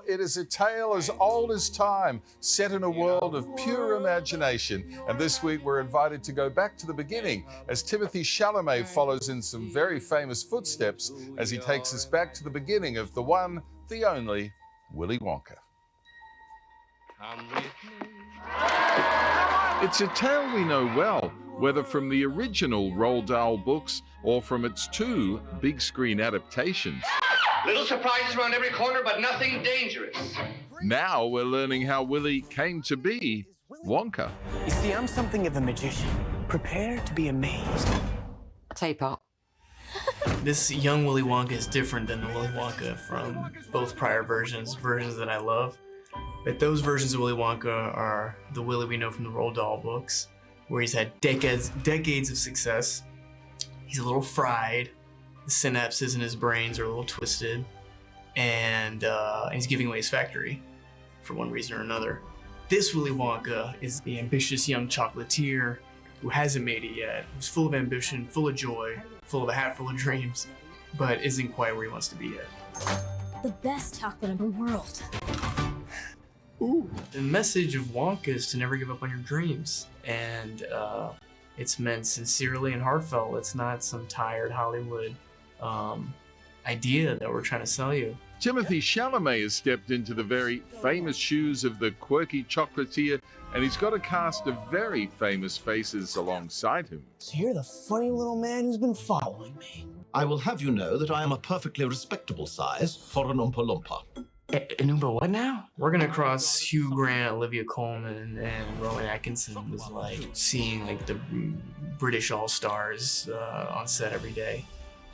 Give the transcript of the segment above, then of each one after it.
it is a tale as old as time, set in a world of pure imagination. And this week we're invited to go back to the beginning as Timothee Chalamet follows in some very famous footsteps as he takes us back to the beginning of the one, the only, Willy Wonka. It's a tale we know well, whether from the original Roald Dahl books or from its two big screen adaptations. Little surprises around every corner, but nothing dangerous. Now we're learning how Willy came to be Wonka. You see, I'm something of a magician. Prepare to be amazed. Tape up. This young Willy Wonka is different than the Willy Wonka from both prior versions that I love. But those versions of Willy Wonka are the Willy we know from the Roald Dahl books, where he's had decades of success. He's a little fried. The synapses in his brains are a little twisted, and he's giving away his factory for one reason or another. This Willy Wonka is the ambitious young chocolatier who hasn't made it yet, who's full of ambition, full of joy, full of a hat full of dreams, but isn't quite where he wants to be yet. The best chocolate in the world. Ooh. The message of Wonka is to never give up on your dreams, and it's meant sincerely and heartfelt. It's not some tired Hollywood idea that we're trying to sell you. Timothee Chalamet has stepped into the very famous shoes of the quirky chocolatier, and he's got a cast of very famous faces alongside him. So you're the funny little man who's been following me. I will have you know that I am a perfectly respectable size for an Oompa Loompa. An Oompa what now? Working across Hugh Grant, Olivia Coleman, and Rowan Atkinson was like seeing like the British all-stars on set every day.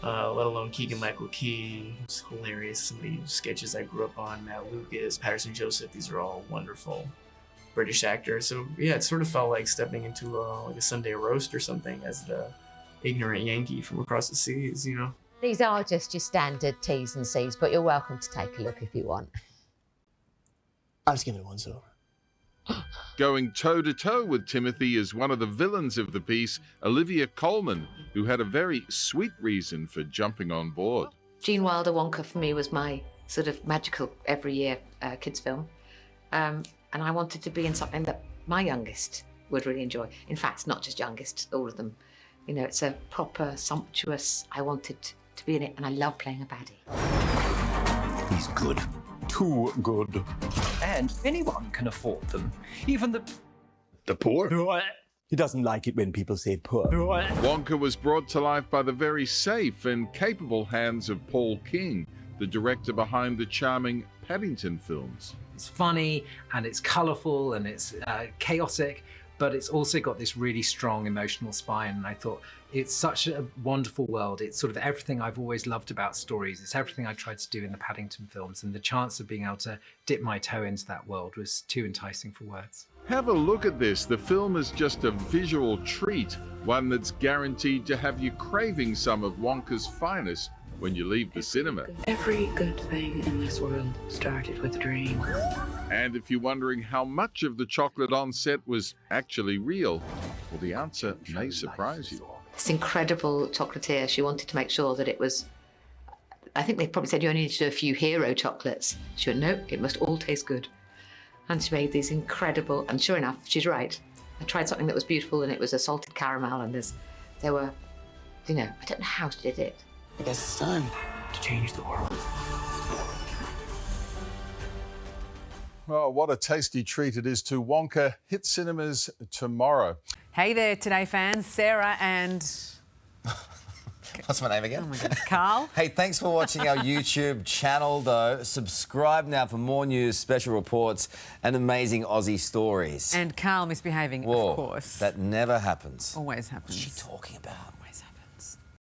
Let alone Keegan-Michael Key, who's hilarious. Some of the sketches I grew up on, Matt Lucas, Patterson Joseph, these are all wonderful British actors. So yeah, it sort of felt like stepping into like a Sunday roast or something as the ignorant Yankee from across the seas, you know? These are just your standard T's and C's, but you're welcome to take a look if you want. I'll just give it a once over. Going toe-to-toe with Timothee is one of the villains of the piece, Olivia Coleman, who had a very sweet reason for jumping on board. Gene Wilder Wonka for me was my sort of magical every year kids film. And I wanted to be in something that my youngest would really enjoy. In fact, not just youngest, all of them. You know, it's a proper, sumptuous, I wanted to be in it, and I love playing a baddie. He's good. Too good. And anyone can afford them. Even the poor. He doesn't like it when people say poor. Wonka was brought to life by the very safe and capable hands of Paul King, the director behind the charming Paddington films. It's funny, and it's colourful, and it's chaotic, but it's also got this really strong emotional spine, and I thought it's such a wonderful world. It's sort of everything I've always loved about stories. It's everything I tried to do in the Paddington films, and the chance of being able to dip my toe into that world was too enticing for words. Have a look at this. The film is just a visual treat, one that's guaranteed to have you craving some of Wonka's finest when you leave the cinema. Every good thing in this world started with a dream. And if you're wondering how much of the chocolate on set was actually real, well, the answer may surprise you. This incredible chocolatier, she wanted to make sure that it was, I think they probably said you only need to do a few hero chocolates. She went, no, it must all taste good. And she made these incredible, and sure enough, she's right. I tried something that was beautiful, and it was a salted caramel, and there were, you know, I don't know how she did it. I guess it's time to change the world. Oh, what a tasty treat it is to Wonka. Hit cinemas tomorrow. Hey there, Today fans. Sarah and... What's my name again? Oh my God, Carl. Hey, thanks for watching our YouTube channel, though. Subscribe now for more news, special reports, and amazing Aussie stories. And Carl misbehaving, Whoa, of course. That never happens. Always happens. What's she talking about? Always happens.